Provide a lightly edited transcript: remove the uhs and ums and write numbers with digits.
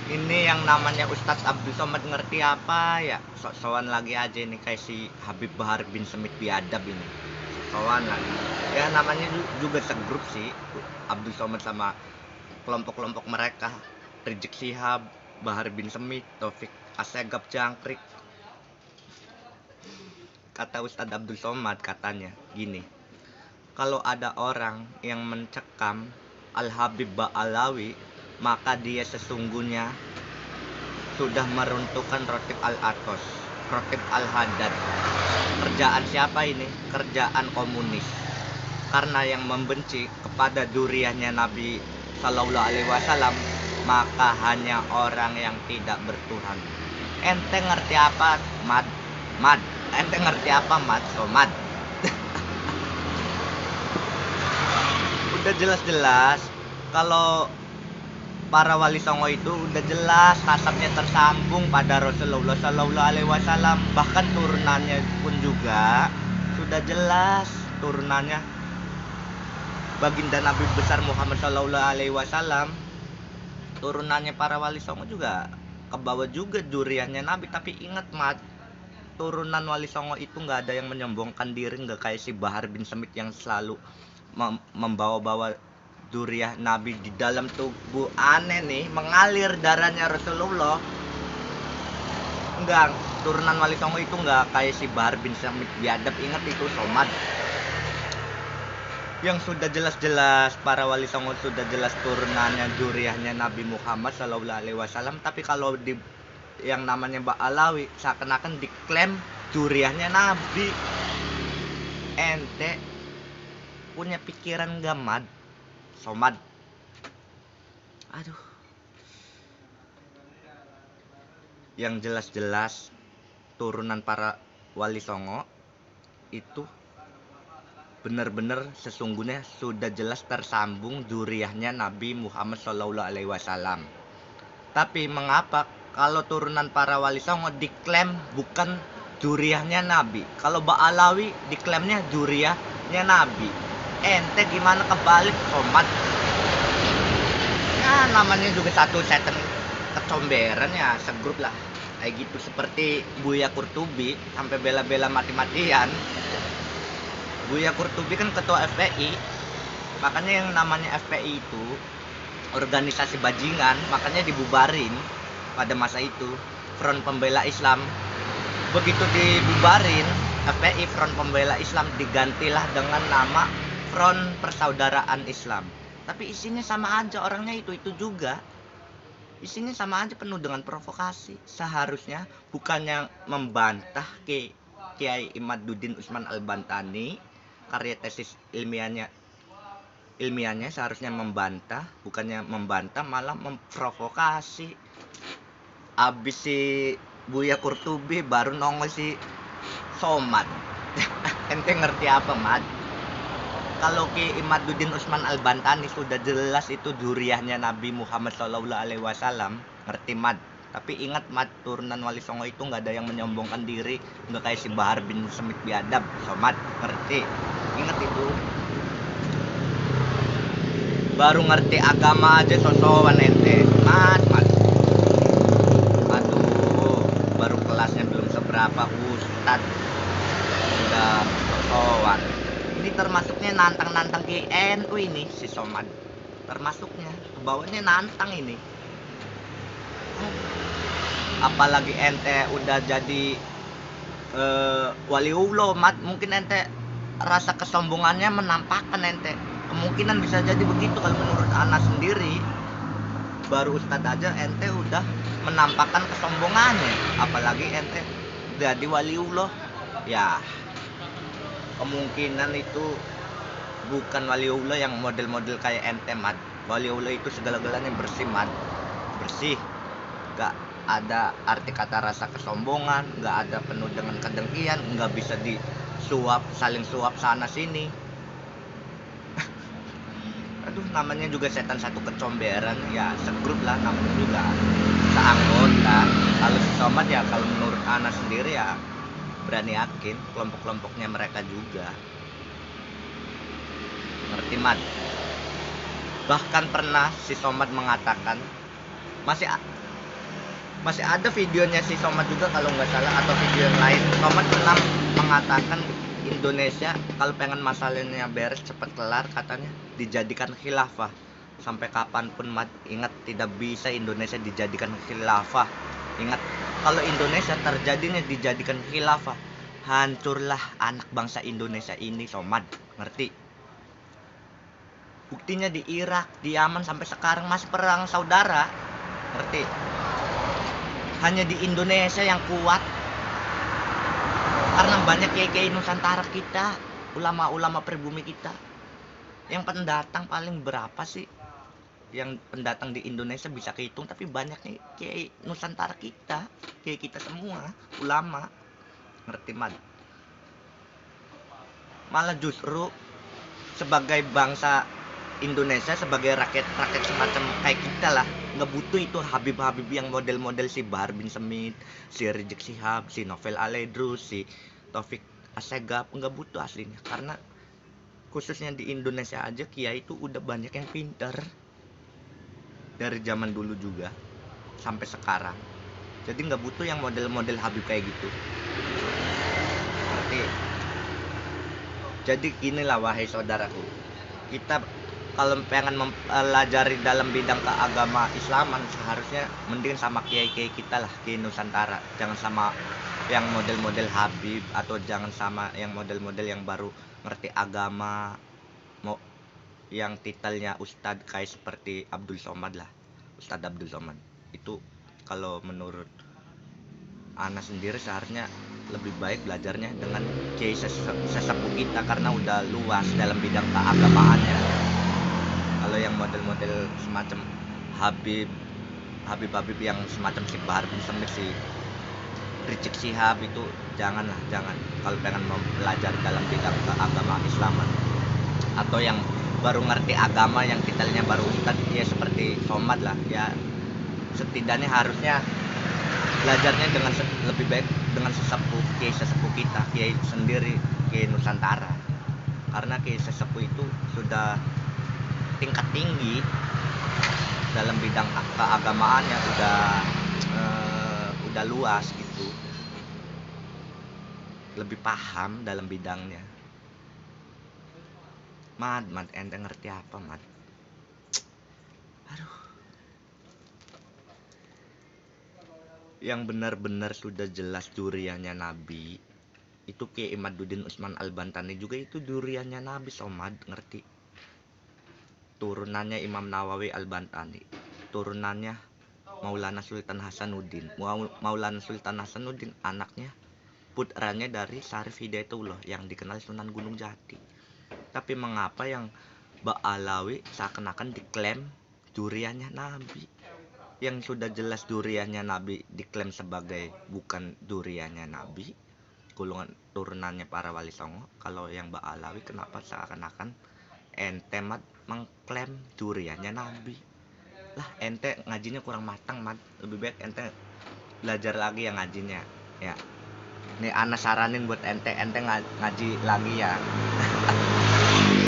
Ini yang namanya Ustadz Abdul Somad ngerti apa ya? Sok-sokan lagi aja ini kayak si Habib Bahar bin Smith biadab ini. Sok-sokan lagi. Ya namanya juga segrup sih. Abdul Somad sama kelompok-kelompok mereka. Rizik Sihab, Bahar bin Smith, Taufik Assegaf Jangkrik. Kata Ustadz Abdul Somad katanya gini. Kalau ada orang yang mencekam Al-Habib Ba'alawi, maka dia sesungguhnya sudah meruntuhkan Rotib Al-Atos, Rotib Al-Haddad. Kerjaan siapa ini? Kerjaan komunis. Karena yang membenci kepada duriannya Nabi Sallallahu Alaihi Wasallam, maka hanya orang yang tidak bertuhan. Ente ngerti apa, Mad? Mad, ente ngerti apa, Mad? Somad. Udah jelas-jelas kalau para wali songo itu udah jelas nasabnya tersambung pada Rasulullah Sallallahu Alaihi Wasallam, bahkan turunannya pun juga sudah jelas turunannya baginda Nabi besar Muhammad Sallallahu Alaihi Wasallam. Turunannya para wali songo juga ke bawah juga duriannya Nabi. Tapi ingat mat, turunan wali songo itu nggak ada yang menyombongkan diri, nggak kayak si Bahar bin Smith yang selalu membawa-bawa duriah Nabi di dalam tubuh. Aneh nih, mengalir darahnya Rasulullah. Enggak, turunan wali songo itu enggak kayak si Bahar bin Smith biadab. Ingat itu Somad. Yang sudah jelas-jelas para wali songo sudah jelas turunannya duriahnya Nabi Muhammad Sallallahu Alaihi Wasallam. Tapi kalau di yang namanya Ba'alawi seakan-akan diklaim duriahnya Nabi. Ente punya pikiran gak mad? Somad. Aduh. Yang jelas-jelas turunan para wali songo itu benar-benar sesungguhnya sudah jelas tersambung duriahnya Nabi Muhammad Sallallahu Alaihi Wasallam. Tapi mengapa kalau turunan para wali songo diklaim bukan duriahnya Nabi? Kalau Ba'alawi diklaimnya duriahnya Nabi. Ente gimana kebalik, Somad? Ya namanya juga satu setan kecomberan ya, segrup lah. Kayak gitu seperti Buya Kurtubi sampai bela-bela mati-matian. Buya Kurtubi kan ketua FPI. Makanya yang namanya FPI itu organisasi bajingan, makanya dibubarin pada masa itu. Front Pembela Islam. Begitu dibubarin FPI, Front Pembela Islam, digantilah dengan nama Front Persaudaraan Islam. Tapi isinya sama aja, orangnya itu juga. Isinya sama aja, penuh dengan provokasi. Seharusnya bukannya membantah Kiai Imaduddin Usman Al-Bantani, karya tesis ilmiahnya seharusnya membantah, bukannya membantah malah memprovokasi. Abis si Buya Kurtubi baru nongol si Somad. Ente ngerti apa, Mad? Kalau Ki Imaduddin Usman Al-Bantani sudah jelas itu duriahnya Nabi Muhammad Sallallahu Alaihi Wasallam, ngerti Mad? Tapi ingat Mad, turunan wali songo itu nggak ada yang menyombongkan diri, nggak kayak si Bahar bin Smith biadab. Somad, ngerti? Ingat itu. Baru ngerti agama aja sosokan ente. Mad. Aduh, baru kelasnya belum seberapa ustad udah sosokan. Ini termasuknya nantang-nantang GNU ini si Somad. Termasuknya, kebawahnya nantang ini. Apalagi ente udah jadi waliullah, Mat. Mungkin ente rasa kesombongannya menampakkan ente. Kemungkinan bisa jadi begitu kalau menurut Ana sendiri. Baru ustad aja ente udah menampakkan kesombongannya, apalagi ente jadi waliullah. Ya, kemungkinan itu bukan waliullah yang model-model kayak ente, Mad. Waliullah itu segala-galanya bersih, Mad. Bersih. Gak ada arti kata rasa kesombongan, gak ada penuh dengan kedengkian, gak bisa disuap, saling suap sana sini. Aduh, namanya juga setan satu kecomberan, ya segrup lah namanya juga, seanggota. Kalau si Somad ya kalau menurut Ana sendiri ya berani yakin kelompok-kelompoknya mereka juga. Ngerti, Mad? Bahkan pernah si Somad mengatakan masih Masih ada videonya si Somad juga kalau nggak salah, atau video yang lain. Somad pernah mengatakan Indonesia kalau pengen masalahnya beres cepat kelar, katanya dijadikan khilafah. Sampai kapanpun, Mat, ingat, tidak bisa Indonesia dijadikan khilafah. Ingat, kalau Indonesia terjadinya dijadikan khilafah, hancurlah anak bangsa Indonesia ini, Somad, ngerti? Buktinya di Irak, di Yaman sampai sekarang masih perang saudara, ngerti? Hanya di Indonesia yang kuat karena banyak kiai-kiai Nusantara kita, ulama-ulama pribumi kita. Yang pendatang paling berapa sih? Yang pendatang di Indonesia bisa kehitung, tapi banyak nih kiai Nusantara kita, kiai kita semua, ulama, ngerti, Mad? Malah justru sebagai bangsa Indonesia, sebagai rakyat semacam kayak kita lah, nggak butuh itu Habib-Habib yang model-model si Bahar bin Smith, si Rizik Syihab, si Novel Aledrus, si Taufik Assegaf, nggak butuh aslinya. Karena khususnya di Indonesia aja kiai itu udah banyak yang pinter dari zaman dulu juga sampai sekarang. Jadi nggak butuh yang model-model Habib kayak gitu, ngerti? Jadi inilah, wahai saudaraku, kita kalau pengen mempelajari dalam bidang keagama Islaman, seharusnya mending sama kiai-kiai kita lah, kiai Nusantara. Jangan sama yang model-model Habib, atau jangan sama yang model-model yang baru ngerti agama, mau yang titelnya Ustadz kayak seperti Abdul Somad lah, Ustadz Abdul Somad. Itu kalau menurut Ana sendiri seharusnya lebih baik belajarnya dengan kiai sesepuh kita, karena udah luas dalam bidang keagamaannya. Kalau yang model-model semacam Habib Habib yang semacam si Bahar bin Smith, si Rizik Syihab, itu janganlah, jangan. Kalau pengen belajar dalam bidang keagamaan Islaman, atau yang baru ngerti agama, yang titelnya baru ustad, ya seperti Somad lah, ya setidaknya harusnya belajarnya dengan lebih baik dengan kiai sesepuh kita, kiai sendiri, kiai Nusantara. Karena kiai sesepuh itu sudah tingkat tinggi dalam bidang keagamaannya, udah luas gitu, lebih paham dalam bidangnya. Mad, ente ngerti apa, Mad? Aduh. Yang benar-benar sudah jelas duriannya Nabi itu Kiai Imaduddin Usman Al-Bantani juga, itu duriannya Nabi, Somad, ngerti? Turunannya Imam Nawawi Al-Bantani, turunannya Maulana Sultan Hasanuddin. Maulana Sultan Hasanuddin anaknya, putranya dari Syarif Hidayatullah yang dikenal Sunan Gunung Jati. Tapi mengapa yang Ba'alawi seakan-akan diklaim duriannya Nabi? Yang sudah jelas duriannya Nabi diklaim sebagai bukan duriannya Nabi, golongan turunannya para wali songo. Kalau yang Ba'alawi kenapa seakan-akan ente, Mat, mengklaim duriannya Nabi? Lah, ente ngajinya kurang matang, Mat. Lebih baik ente belajar lagi yang ngajinya, ya. Nih Ana saranin buat ente ngaji lagi ya.